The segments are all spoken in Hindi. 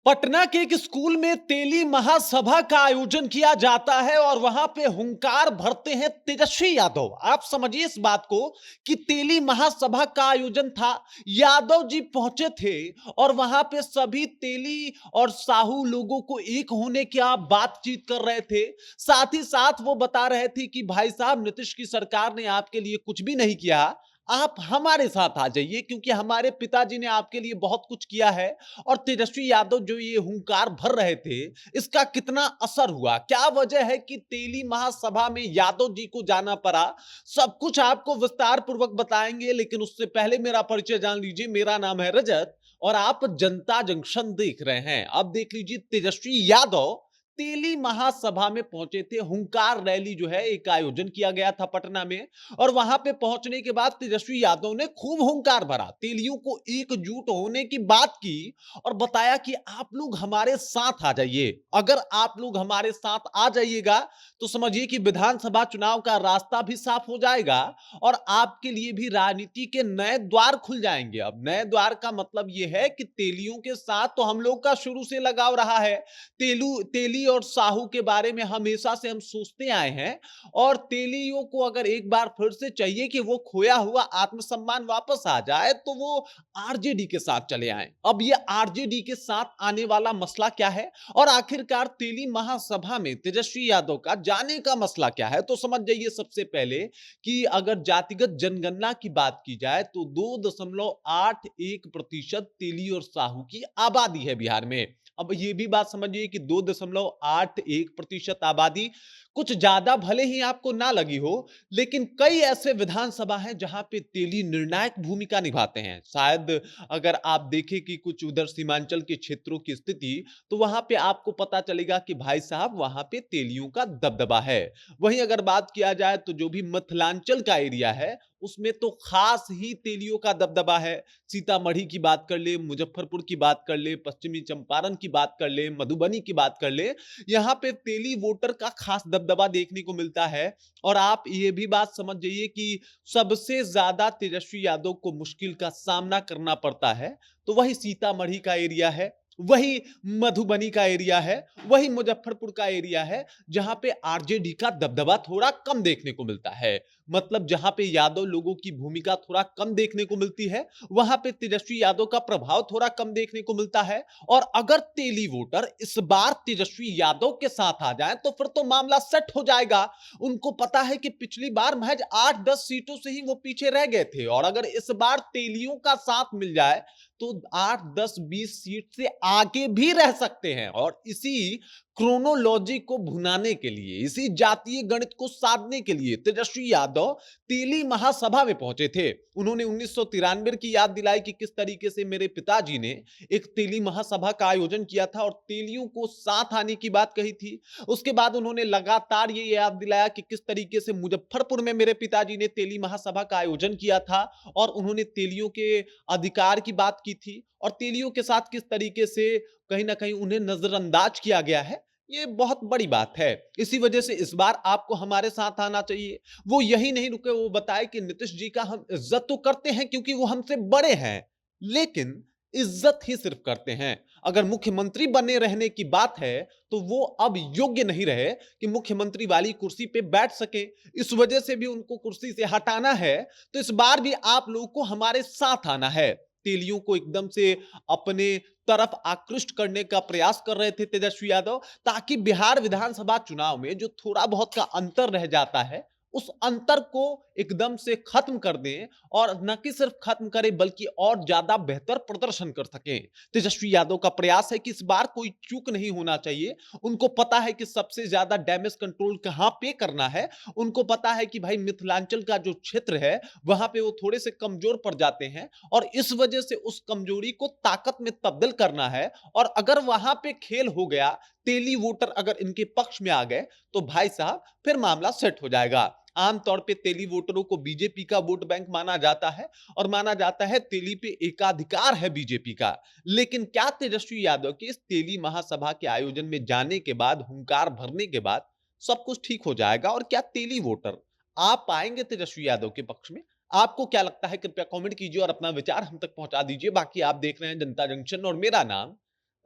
पटना के एक स्कूल में तेली महासभा का आयोजन किया जाता है और वहां पे हुंकार भरते हैं तेजस्वी यादव। आप समझिए इस बात को कि तेली महासभा का आयोजन था, यादव जी पहुंचे थे और वहां पे सभी तेली और साहू लोगों को एक होने की आप बातचीत कर रहे थे। साथ ही साथ वो बता रहे थे कि भाई साहब, नीतीश की सरकार ने आपके लिए कुछ भी नहीं किया, आप हमारे साथ आ जाइए क्योंकि हमारे पिताजी ने आपके लिए बहुत कुछ किया है। और तेजस्वी यादव जो ये हुंकार भर रहे थे, इसका कितना असर हुआ, क्या वजह है कि तेली महासभा में यादव जी को जाना पड़ा, सब कुछ आपको विस्तार पूर्वक बताएंगे। लेकिन उससे पहले मेरा परिचय जान लीजिए। मेरा नाम है रजत और आप जनता जंक्शन देख रहे हैं। अब देख लीजिए, तेजस्वी यादव तेली महासभा में पहुंचे थे। हुंकार रैली जो है एक आयोजन किया गया था पटना में और वहां पे पहुंचने के बाद तेजस्वी यादव ने खूब हुंकार भरा, तेलियों को एकजुट होने की बात की और बताया कि आप लोग हमारे साथ आ जाइए। अगर आप लोग हमारे साथ आ जाइएगा तो समझिए कि विधानसभा चुनाव का रास्ता भी साफ हो जाएगा और आपके लिए भी राजनीति के नए द्वार खुल जाएंगे। अब नए द्वार का मतलब यह है कि तेलियों के साथ तो हम लोग का शुरू से लगाव रहा है। तेली और साहू के बारे में हमेशा से हम सोचते आए हैं और तेलियों को अगर एक बार फिर से चाहिए कि वो खोया हुआ आत्मसम्मान वापस आ जाए तो वो आरजेडी के साथ चले आए। अब ये आरजेडी के साथ आने वाला मसला क्या है और आखिरकार तेली महासभा में तेजस्वी यादव का जाने का मसला क्या है, तो समझ जाइए सबसे पहले कि अगर जातिगत जनगणना की बात की जाए तो 2.81% तेली और साहू की आबादी है बिहार में। अब ये भी बात समझिए कि 2.81% आबादी कुछ ज्यादा भले ही आपको ना लगी हो, लेकिन कई ऐसे विधानसभा हैं जहां पे तेली निर्णायक भूमिका निभाते हैं। शायद अगर आप देखें कि कुछ उधर सीमांचल के क्षेत्रों की स्थिति, तो वहां पे आपको पता चलेगा कि भाई साहब वहां पे तेलियों का दबदबा है। वहीं अगर बात किया जाए तो जो भी मिथिलांचल का एरिया है उसमें तो खास ही तेलियों का दबदबा है। सीतामढ़ी की बात कर ले, मुजफ्फरपुर की बात कर ले, पश्चिमी चंपारण की बात कर ले, मधुबनी की बात कर ले, यहाँ पे तेली वोटर का खास दबदबा देखने को मिलता है। और आप ये भी बात समझ जाइए कि सबसे ज्यादा तेजस्वी यादव को मुश्किल का सामना करना पड़ता है तो वही सीतामढ़ी का एरिया है, वही मधुबनी का एरिया है, वही मुजफ्फरपुर का एरिया है जहां पे आरजेडी का दबदबा थोड़ा कम देखने को मिलता है। मतलब जहां पे यादव लोगों की भूमिका थोड़ा कम देखने को मिलती है, वहां पे तेजस्वी यादव का प्रभाव थोड़ा कम देखने को मिलता है। और अगर तेली वोटर इस बार तेजस्वी यादव के साथ आ जाए तो फिर तो मामला सेट हो जाएगा। उनको पता है कि पिछली बार महज 8-10 सीटों से ही वो पीछे रह गए थे और अगर इस बार तेलियों का साथ मिल जाए तो 8, 10, 20 सीट से आगे भी रह सकते हैं। और इसी क्रोनोलॉजी को भुनाने के लिए, इसी जातीय गणित को साधने के लिए तेजस्वी यादव तेली महासभा में पहुंचे थे। उन्होंने 1993 की याद दिलाई कि किस तरीके से मेरे पिताजी ने एक तेली महासभा का आयोजन किया था और तेलियों को साथ आने की बात कही थी। उसके बाद उन्होंने लगातार ये याद दिलाया कि किस तरीके से मुजफ्फरपुर में मेरे पिताजी ने तेली महासभा का आयोजन किया था और उन्होंने तेलियों के अधिकार की बात की थी और तेलियों के साथ किस तरीके से कहीं ना कहीं उन्हें नजरअंदाज किया गया है। ये बहुत बड़ी बात है। इसी वजह से इस बार आपको हमारे साथ आना चाहिए। वो यही नहीं रुके, वो बताए कि नीतीश जी का हम इज्जत तो करते हैं क्योंकि वो हमसे बड़े हैं, लेकिन इज्जत ही सिर्फ करते हैं। अगर मुख्यमंत्री बने रहने की बात है तो वो अब योग्य नहीं रहे कि मुख्यमंत्री वाली कुर्सी पे बैठ सके। इस वजह से भी उनको कुर्सी से हटाना है। तो इस बार भी आप लोगों को हमारे साथ आना है। तेलियों को एकदम से अपने तरफ आकृष्ट करने का प्रयास कर रहे थे तेजस्वी यादव, ताकि बिहार विधानसभा चुनाव में जो थोड़ा बहुत का अंतर रह जाता है उस अंतर को एकदम से खत्म कर दें और न कि सिर्फ खत्म करें बल्कि और ज्यादा बेहतर प्रदर्शन कर सकें। तेजस्वी यादव का प्रयास है कि इस बार कोई चूक नहीं होना चाहिए। उनको पता है कि सबसे ज्यादा डैमेज कंट्रोल कहां पे करना है। उनको पता है कि भाई मिथिलांचल का जो क्षेत्र है वहां पे वो थोड़े से कमजोर पड़ जाते हैं और इस वजह से उस कमजोरी को ताकत में तब्दील करना है। और अगर वहां पे खेल हो गया, तेली वोटर अगर इनके पक्ष में आ गए तो भाई साहब फिर मामला सेट हो जाएगा। आमतौर पे तेली वोटरों को बीजेपी का वोट बैंक माना जाता है और माना जाता है तेली पे एकाधिकार है बीजेपी का। लेकिन क्या तेजस्वी यादव के इस तेली महासभा के आयोजन में जाने के बाद, हुंकार भरने के बाद सब कुछ ठीक हो जाएगा और क्या तेली वोटर आ पाएंगे तेजस्वी यादव के पक्ष में? आपको क्या लगता है? कृपया कमेंट कीजिए और अपना विचार हम तक पहुंचा दीजिए। बाकी आप देख रहे हैं जनता जंक्शन और मेरा नाम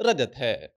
रजत है।